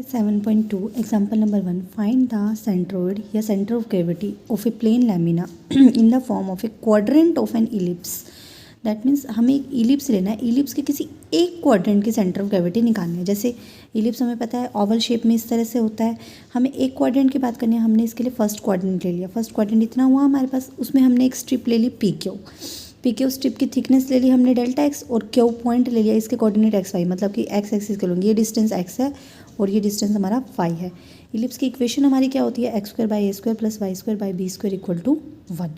7.2 example number 1 find the centroid या centre of gravity of a plane lamina in the form of a quadrant of an ellipse. That means हमें एक ellipse लेना है, ellipse के किसी एक quadrant की सेंटर ऑफ ग्रेविटी निकालनी है। जैसे इलिप्स हमें पता है ओवल शेप में इस तरह से होता है, हमें एक क्वाड्रेंट की बात करनी है। हमने इसके लिए फर्स्ट क्वाड्रेंट ले लिया, फर्स्ट क्वाड्रेंट इतना हुआ हमारे पास, उसमें हमने एक स्ट्रिप ले ली पी क्यू स्ट्रिप की थिकनेस ले ली हमने डेल्टा एक्स, और क्यू पॉइंट ले लिया इसके कोऑर्डिनेट एक्स वाई, मतलब कि एक्स एक्सिस के लोग ये डिस्टेंस एक्स है और ये डिस्टेंस हमारा वाई है। इलिप्स की इक्वेशन हमारी क्या होती है, x square by a square plus y square by b square equal to 1।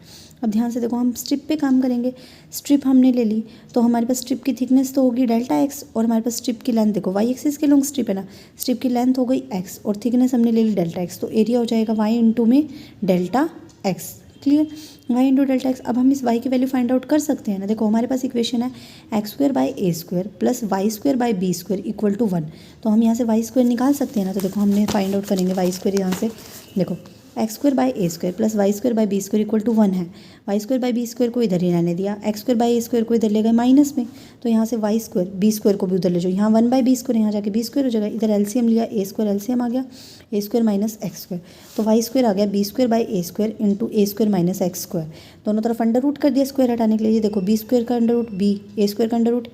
अब ध्यान से देखो, हम स्ट्रिप पे काम करेंगे। स्ट्रिप हमने ले ली तो हमारे पास स्ट्रिप की थिकनेस तो होगी डेल्टा एक्स, और हमारे पास स्ट्रिप की लेंथ देखो वाई एक्सिस के लॉन्ग स्ट्रिप है ना, स्ट्रिप की लेंथ हो गई एक्स और थिकनेस हमने ले ली डेल्टा एक्स, तो एरिया हो जाएगा वाई इंटू में delta x. Clear, y into delta x. अब हम इस वाई की वैल्यू फाइंड आउट कर सकते हैं ना। देखो हमारे पास इक्वेशन है x square by a square plus y square by b square equal to 1, तो हम यहाँ से वाई स्क्वायर निकाल सकते हैं ना। तो देखो हमने फाइंड आउट करेंगे वाई स्क्वायर, यहाँ से देखो x square by a square plus y square by b square equal to 1 है। Y square by b square को इधर ही रहने दिया, x square by a square को इधर ले गए माइनस में, तो यहाँ से वाई स्क्वायर बी स्क्वायर को भी उधर ले जाओ, यहाँ 1 बाई बी स्क्वायर यहाँ जाके बी स्क्वायर हो जाएगा, इधर एलसीएम लिया ए स्क्वायर एलसीएम आ गया, a square minus x square, तो वाई स्क्वायर आ गया b square by a square into a square minus x square. दोनों तरफ अंडर रूट कर दिया स्क्वायर हटाने के लिए। देखो बी स्क्वायर का under root b, a square का under root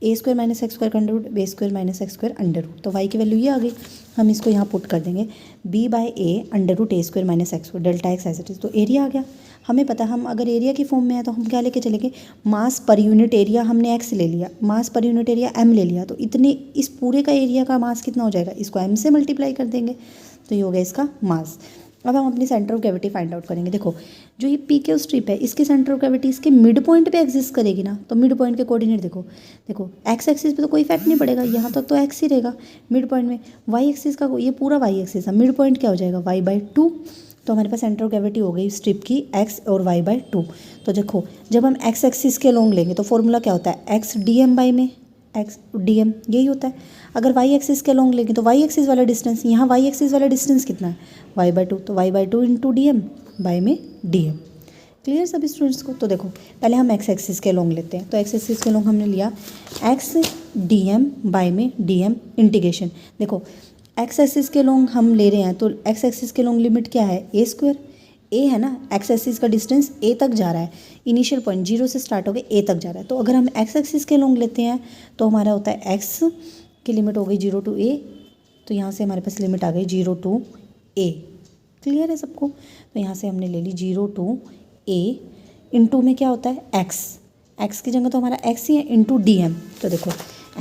a square minus x square का under root b square minus x square under root, तो वाई की वैल्यू ये आ गई। हम इसको यहाँ पुट कर देंगे b by a under root a square minus x square delta x as it is, तो एरिया आ गया। हमें पता हम अगर एरिया की फॉर्म में है तो हम क्या लेके चलेंगे, मास पर यूनिट एरिया हमने एक्स ले लिया, मास पर यूनिट एरिया एम ले लिया, तो इतने इस पूरे का एरिया का मास कितना हो जाएगा, इसको एम से मल्टीप्लाई कर देंगे, तो ये हो गया इसका मास। अब हम अपनी centre of gravity find out करेंगे। देखो जो ये पी क्यू स्ट्रिप है इसके सेंटर ऑफ ग्रेविटी इसके मिड पॉइंट पे एग्जिस्ट करेगी ना, तो मिड पॉइंट के कोऑर्डिनेट देखो एक्स एक्सिस पे तो कोई इफेक्ट नहीं पड़ेगा, यहाँ तक तो एक्स ही रहेगा। मिड पॉइंट में वाई एक्सिस का ये पूरा वाई एक्सिस है, मिड पॉइंट क्या हो जाएगा वाई बाई 2, तो हमारे पास सेंटर ऑफ ग्रेविटी हो गई स्ट्रिप की एक्स और वाई बाई 2। तो देखो जब हम एक्स एक्सिस के लॉन्ग लेंगे तो फॉर्मूला क्या होता है, एक्स डी एम बाई में एक्स डी एम, यही होता है। अगर वाई एक्सिस के लॉन्ग लेंगे तो वाई एक्सिस वाला डिस्टेंस, यहाँ वाई एक्सिस वाला डिस्टेंस कितना है वाई बाई 2, तो y by 2 into d m by में डी एम। क्लियर सभी स्टूडेंट्स को। तो देखो पहले हम एक्स एक्सिस के लॉन्ग लेते हैं, तो एक्स एक्सिस के लॉन्ग हमने लिया एक्स डी एम बाई में डी एम इंटीग्रेशन। देखो एक्स एक्सिस के लॉन्ग हम ले रहे हैं तो एक्स एक्सिस के लॉन्ग लिमिट क्या है ए स्क्वायर, ए है ना, एक्स एक्सिस का डिस्टेंस ए तक जा रहा है, इनिशियल पॉइंट 0 से स्टार्ट होकर ए तक जा रहा है, तो अगर हम एक्स एक्सिस के लॉन्ग लेते हैं तो हमारा होता है एक्स की लिमिट हो गई 0 टू ए, तो यहाँ से हमारे पास लिमिट आ गई 0 टू ए। क्लियर है सबको, तो यहाँ से हमने ले ली 0 टू ए, इंटू में क्या होता है एक्स की जगह तो हमारा एक्स ही है इंटू डी एम, तो देखो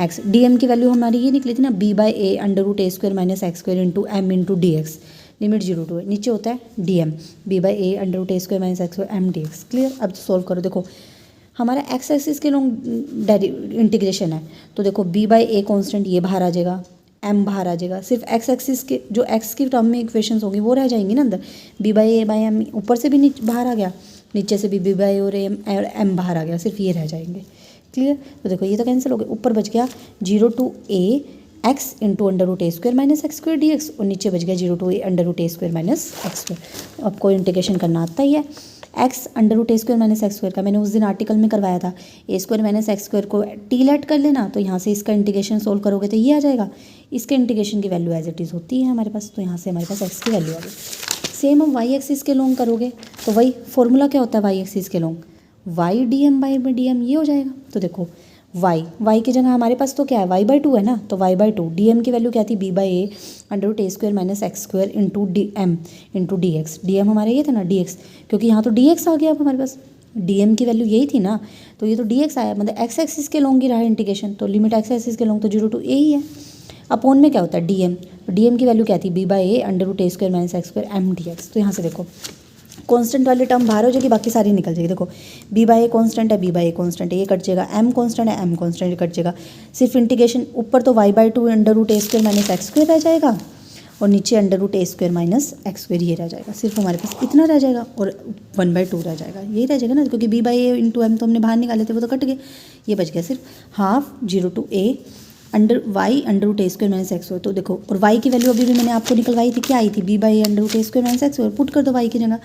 एक्स डी एम की वैल्यू हमारी ये निकली थी ना b by a under root a square minus x square into m into d x, limit 0 to है, नीचे होता है d m b by a under root a square minus x square m d x. Clear, अब solve करो। देखो हमारा x axis के long integration है, तो देखो बी बाई ए कॉन्स्टेंट ये बाहर आ जाएगा, एम बाहर आ जाएगा, सिर्फ एक्स एक्सिस के जो एक्स की टर्म में इक्वेशंस होंगी वो रह जाएंगी ना अंदर, b by a by m ऊपर से भी नीचे बाहर आ गया, नीचे से भी बी बाई और एम बाहर आ गया, सिर्फ ये रह जाएंगे। क्लियर, तो देखो ये तो कैंसिल हो गया, ऊपर बच गया 0 to a x into under root a square minus x square d x, और नीचे बच गया 0 to a under root a square minus x square. आपको इंटीग्रेशन करना आता ही है, x under root a square minus x square का मैंने उस दिन आर्टिकल में करवाया था, a square minus x square को टी लेट कर लेना, तो यहाँ से इसका इंटीग्रेशन सोल्व करोगे तो ये आ जाएगा, इसके इंटीग्रेशन की वैल्यू एज इट इज़ होती है हमारे पास, तो यहाँ से हमारे पास एक्स की वैल्यू आ गई। सेम हम वाई एक्सिस के लॉन्ग करोगे तो वही फॉर्मूला क्या होता है वाई एक्सिस के along, y d m by d m ये हो जाएगा। तो देखो वाई की जगह हमारे पास तो क्या है वाई बाई 2 है ना, तो वाई बाई 2 डी एम की वैल्यू क्या थी b by a under root a square minus x square into d m into d x, d m हमारा ये था ना डी एक्स, क्योंकि यहाँ तो डी एक्स आ गया अब हमारे पास, डी एम की वैल्यू यही थी ना, तो ये तो डी एक्स आया, मतलब एक्स एक्सिस के लॉन्ग ही रहा इंटीग्रेशन, तो लिमिट एक्स एक्सिस के लॉन्ग तो 0 टू ए ही है। अपॉन में क्या होता है डी एम की वैल्यू क्या थी b by a under root a square minus x square m d x, तो यहाँ से देखो कांस्टेंट वाली टर्म बाहर हो जाएगी, बाकी सारी निकल जाएगी। देखो बी बाई ए कॉन्स्टेंट है, बी बाई ए कॉन्स्टेंट है, ये कट जाएगा, एम कॉन्स्टेंट है, एम कॉन्स्टेंट कट जाएगा, सिर्फ इंटीग्रेशन ऊपर तो y by 2 under root a square minus x square रह जाएगा, और नीचे under root a square minus x square ये रह जाएगा, सिर्फ हमारे पास इतना रह जाएगा, और 1/2 रह जाएगा, यही रह जाएगा ना, क्योंकि b by a into m तो हमने बाहर निकाले थे वो तो कट गए, ये बच गया सिर्फ half 0 to a under y under root a square minus x square. तो देखो और वाई की वैल्यू अभी भी मैंने आपको निकलवाई थी, क्या आई थी b by a under root a square minus x square, put कर दो वाई की जगह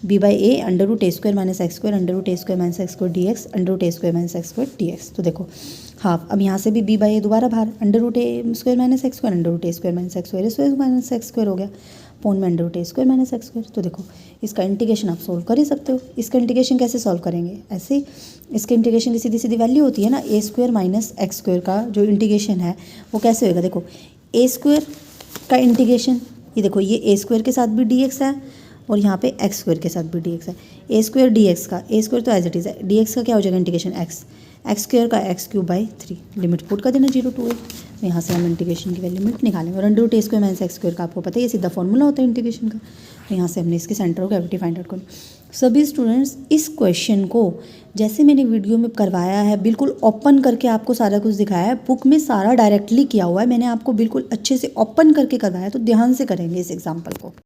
b by a under root a square minus x square under root a square minus x square d x under root a square minus x square d x. तो देखो half. अब यहाँ से भी बी बाई ए दोबारा बाहर, under root a square minus x square, under root a square minus x square minus x square हो गया, पॉन में under root a square minus x square. तो देखो इसका इंटीग्रेशन आप सोल्व कर ही सकते हो। इसका इंटीग्रेशन कैसे सॉल्व करेंगे, ऐसे ही इसके इंटीग्रेशन की सीधी सीधी वैल्यू होती है ना, ए स्क्वायर माइनस एक्स स्क्वायर का जो इंटीग्रेशन है वो कैसे होएगा, देखो ए स्क्वायर का इंटीग्रेशन, ये देखो ये ए स्क्वायर के साथ भी डी एक्स है और यहाँ पे एक्स स्क्वायर के साथ भी डी एक्स है। ए स्क्वायर डी एक्स का, ए स्क्वायर तो एज इट इज़ है, डी एक्स का क्या हो जाएगा इंटीग्रेशन एक्स, एक्स स्क्वायर का x cube by 3, limit put कर देना 0 to a। तो यहाँ से हम इंटीग्रेशन की वैल्यू लिमिट निकालेंगे और under root a square minus x square का आपको पता है ये सीधा फॉर्मूला होता है इंटीग्रेशन का। तो यहाँ से हमने इसके centre of gravity find out करना। सभी स्टूडेंट्स इस क्वेश्चन को जैसे मैंने वीडियो में करवाया है बिल्कुल ओपन करके आपको सारा कुछ दिखाया है, बुक में सारा डायरेक्टली किया हुआ है, मैंने आपको बिल्कुल अच्छे से ओपन करके करवाया है, तो ध्यान से करेंगे इस एग्जाम्पल को।